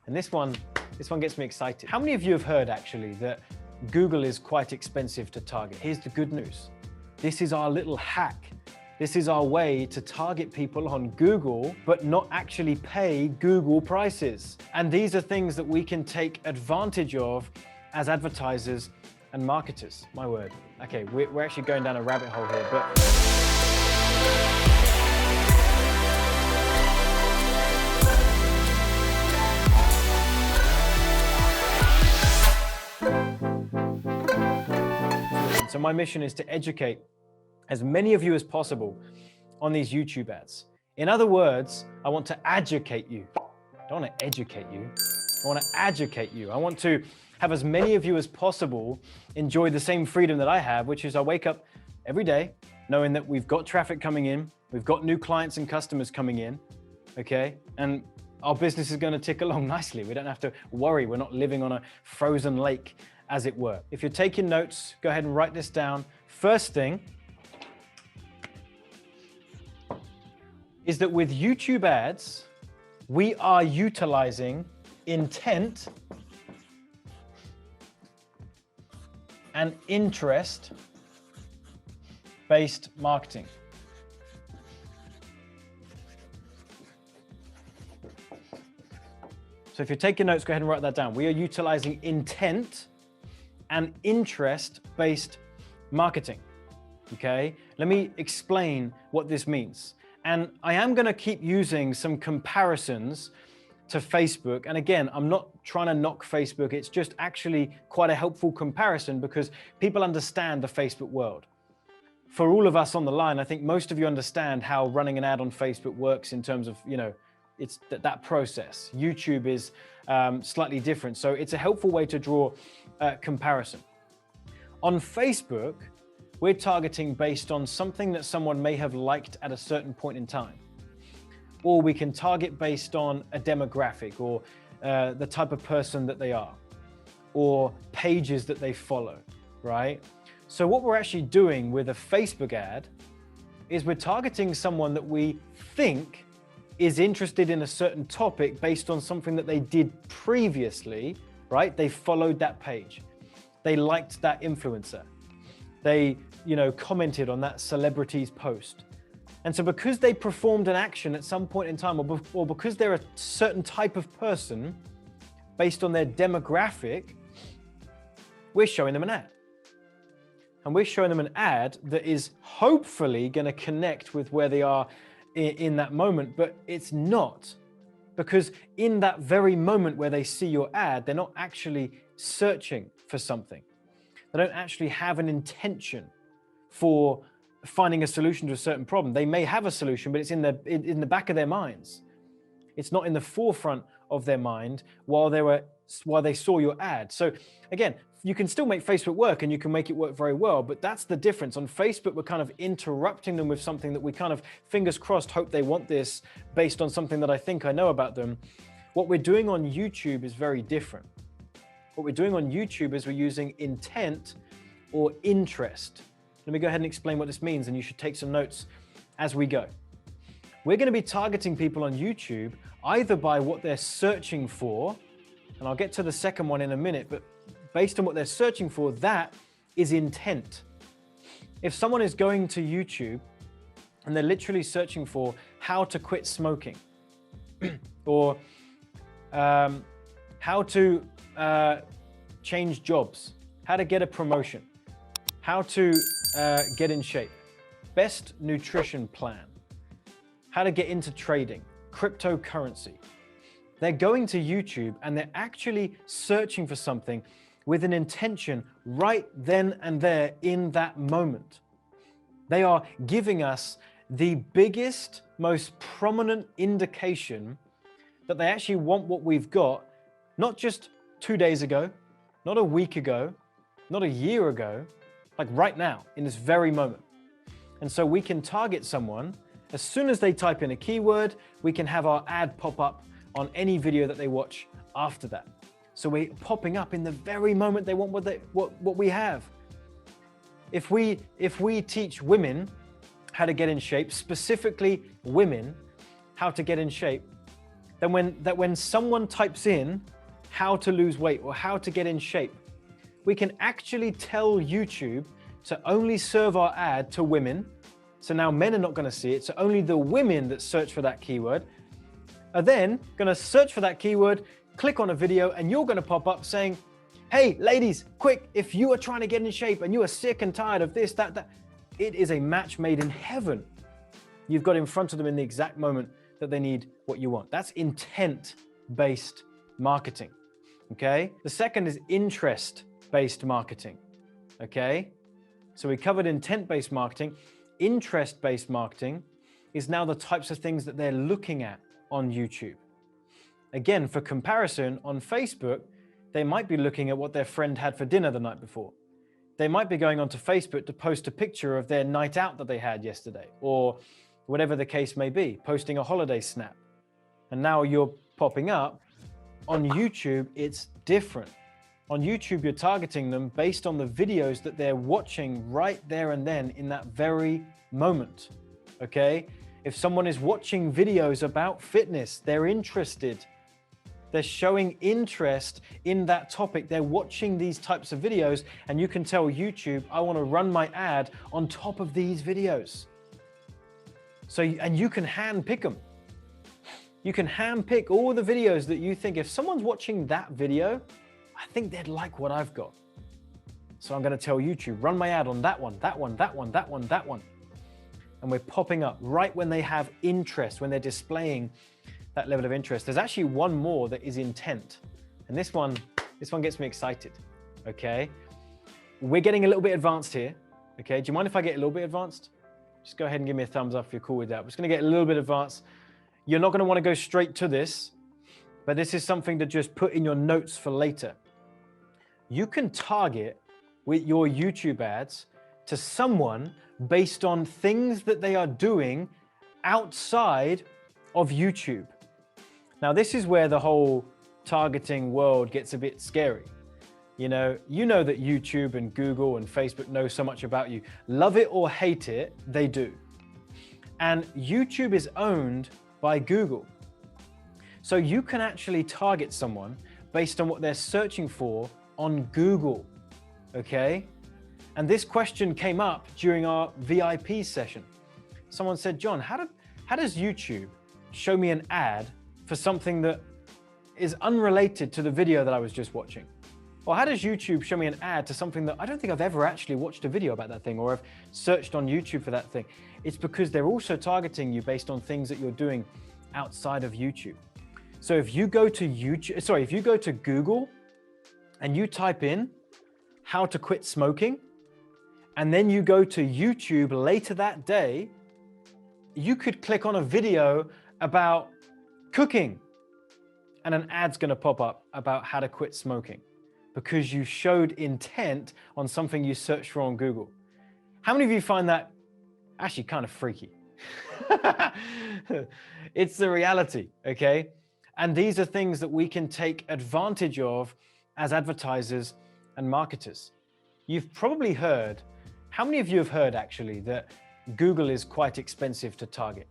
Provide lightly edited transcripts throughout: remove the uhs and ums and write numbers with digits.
And this one gets me excited. How many of you have heard actually that Google is quite expensive to target? Here's the good news. This is our little hack. This is our way to target people on Google, but not actually pay Google prices. And these are things that we can take advantage of as advertisers and marketers. My word. Okay, we're actually going down a rabbit hole here, but so my mission is to educate as many of you as possible on these YouTube ads. In other words, I want to educate you. I don't want to educate you. I want to educate you. I want to have as many of you as possible enjoy the same freedom that I have, which is I wake up every day knowing that we've got traffic coming in, we've got new clients and customers coming in, okay? And our business is going to tick along nicely. We don't have to worry. We're not living on a frozen lake, as it were. If you're taking notes, go ahead and write this down. First thing is that with YouTube ads, we are utilizing intent and interest-based marketing. So if you're taking notes, go ahead and write that down. We are utilizing intent and interest-based marketing, okay? Let me explain what this means. And I am gonna keep using some comparisons to Facebook. And again, I'm not trying to knock Facebook. It's just actually quite a helpful comparison because people understand the Facebook world. For all of us on the line, I think most of you understand how running an ad on Facebook works in terms of, it's that process. YouTube is slightly different. So it's a helpful way to draw comparison. On Facebook, we're targeting based on something that someone may have liked at a certain point in time. Or we can target based on a demographic or the type of person that they are, or pages that they follow, right? So what we're actually doing with a Facebook ad is we're targeting someone that we think is interested in a certain topic based on something that they did previously, right? They followed that page. They liked that influencer. They, commented on that celebrity's post. And so because they performed an action at some point in time, or because they're a certain type of person based on their demographic, we're showing them an ad. And we're showing them an ad that is hopefully going to connect with where they are in that moment, but it's not. Because in that very moment where they see your ad, they're not actually searching for something. They don't actually have an intention for finding a solution to a certain problem. They may have a solution, but it's in the back of their minds. It's not in the forefront of their mind while they saw your ad. So again, you can still make Facebook work and you can make it work very well, but that's the difference. On Facebook, we're kind of interrupting them with something that we kind of, fingers crossed, hope they want this based on something that I think I know about them. What we're doing on YouTube is very different. What we're doing on YouTube is we're using intent or interest. Let me go ahead and explain what this means, and you should take some notes as we go. We're going to be targeting people on YouTube either by what they're searching for, and I'll get to the second one in a minute, but based on what they're searching for, that is intent. If someone is going to YouTube and they're literally searching for how to quit smoking or how to change jobs, how to get a promotion, how to get in shape, best nutrition plan, how to get into trading, cryptocurrency. They're going to YouTube and they're actually searching for something with an intention right then and there in that moment. They are giving us the biggest, most prominent indication that they actually want what we've got, not just 2 days ago, not a week ago, not a year ago, like right now, in this very moment. And so we can target someone. As soon as they type in a keyword, we can have our ad pop up on any video that they watch after that. So we're popping up in the very moment they want what we have. If we teach women how to get in shape, specifically women, how to get in shape, that when someone types in how to lose weight or how to get in shape, we can actually tell YouTube to only serve our ad to women. So now men are not going to see it. So only the women that search for that keyword are then going to search for that keyword, click on a video, and you're going to pop up saying, hey, ladies, quick, if you are trying to get in shape and you are sick and tired of this, that, it is a match made in heaven. You've got in front of them in the exact moment that they need what you want. That's intent-based marketing, okay? The second is interest-based marketing, okay? So we covered intent-based marketing. Interest-based marketing is now the types of things that they're looking at on YouTube. Again, for comparison, on Facebook, they might be looking at what their friend had for dinner the night before. They might be going onto Facebook to post a picture of their night out that they had yesterday, or whatever the case may be, posting a holiday snap. And now you're popping up. On YouTube, it's different. On YouTube, you're targeting them based on the videos that they're watching right there and then in that very moment, okay? If someone is watching videos about fitness, they're interested. They're showing interest in that topic. They're watching these types of videos, and you can tell YouTube, I want to run my ad on top of these videos. So, and you can hand pick them. You can hand pick all the videos that you think, if someone's watching that video, I think they'd like what I've got. So I'm going to tell YouTube, run my ad on that one, that one, that one, that one, that one. And we're popping up right when they have interest, when they're displaying that level of interest. There's actually one more that is intent. And this one gets me excited, okay? We're getting a little bit advanced here, okay? Do you mind if I get a little bit advanced? Just go ahead and give me a thumbs up if you're cool with that. We're just going to get a little bit advanced. You're not going to want to go straight to this, but this is something to just put in your notes for later. You can target with your YouTube ads to someone based on things that they are doing outside of YouTube. Now, this is where the whole targeting world gets a bit scary. You know that YouTube and Google and Facebook know so much about you. Love it or hate it, they do. And YouTube is owned by Google. So you can actually target someone based on what they're searching for on Google, okay? And this question came up during our VIP session. Someone said, John, how does YouTube show me an ad for something that is unrelated to the video that I was just watching? Or how does YouTube show me an ad to something that I don't think I've ever actually watched a video about that thing, or I've searched on YouTube for that thing? It's because they're also targeting you based on things that you're doing outside of YouTube. So if you go to if you go to Google and you type in how to quit smoking, and then you go to YouTube later that day, you could click on a video about cooking and an ad's going to pop up about how to quit smoking because you showed intent on something you searched for on Google. How many of you find that actually kind of freaky? It's the reality, okay? And these are things that we can take advantage of as advertisers and marketers. You've probably heard, how many of you have heard actually that Google is quite expensive to target?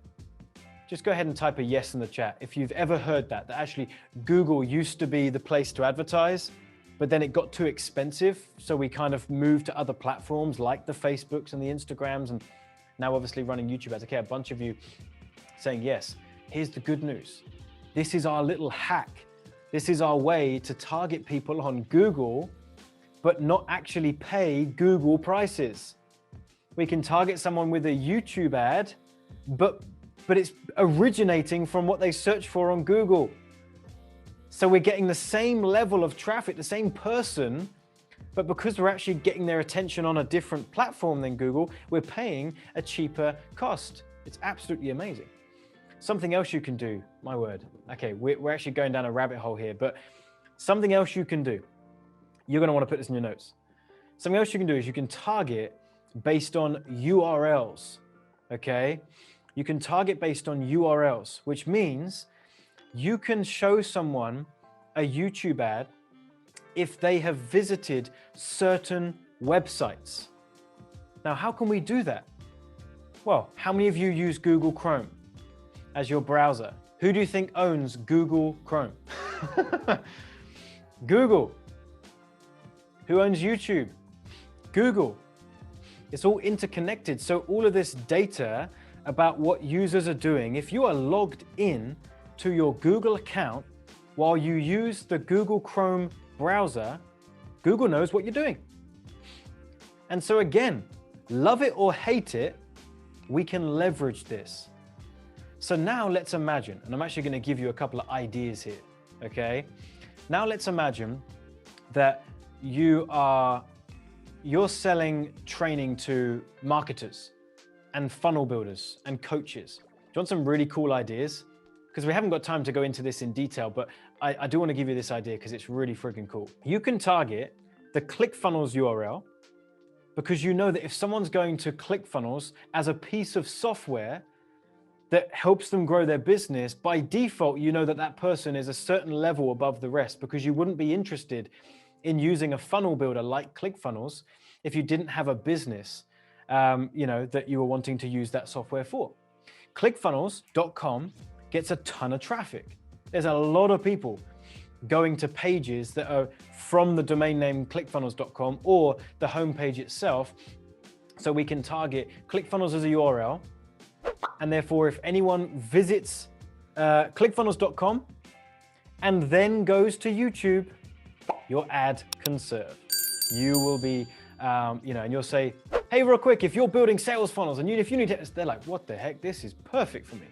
Just go ahead and type a yes in the chat if you've ever heard that actually Google used to be the place to advertise, but then it got too expensive. So we kind of moved to other platforms like the Facebooks and the Instagrams, and now obviously running YouTube ads. Okay, a bunch of you saying yes. Here's the good news. This is our little hack. This is our way to target people on Google, but not actually pay Google prices. We can target someone with a YouTube ad, but it's originating from what they search for on Google. So we're getting the same level of traffic, the same person, but because we're actually getting their attention on a different platform than Google, we're paying a cheaper cost. It's absolutely amazing. Something else you can do, my word. Okay, we're actually going down a rabbit hole here, but something else you can do. You're going to want to put this in your notes. Something else you can do is you can target based on URLs, okay? You can target based on URLs, which means you can show someone a YouTube ad if they have visited certain websites. Now, how can we do that? Well, how many of you use Google Chrome as your browser? Who do you think owns Google Chrome? Google. Who owns YouTube? Google. It's all interconnected. So all of this data about what users are doing, if you are logged in to your Google account while you use the Google Chrome browser, Google knows what you're doing. And so again, love it or hate it, we can leverage this. So now let's imagine, and I'm actually going to give you a couple of ideas here, okay? Now let's imagine that you're selling training to marketers and funnel builders and coaches. Do you want some really cool ideas? Because we haven't got time to go into this in detail, but I do want to give you this idea because it's really freaking cool. You can target the ClickFunnels URL because you know that if someone's going to ClickFunnels as a piece of software that helps them grow their business, by default, you know that that person is a certain level above the rest because you wouldn't be interested in using a funnel builder like ClickFunnels if you didn't have a business that you were wanting to use that software for. ClickFunnels.com gets a ton of traffic. There's a lot of people going to pages that are from the domain name ClickFunnels.com or the homepage itself. So we can target ClickFunnels as a URL. And therefore, if anyone visits ClickFunnels.com and then goes to YouTube, your ad can serve. You will be, and you'll say, hey, real quick, if you're building sales funnels and if you need it, they're like, what the heck? This is perfect for me.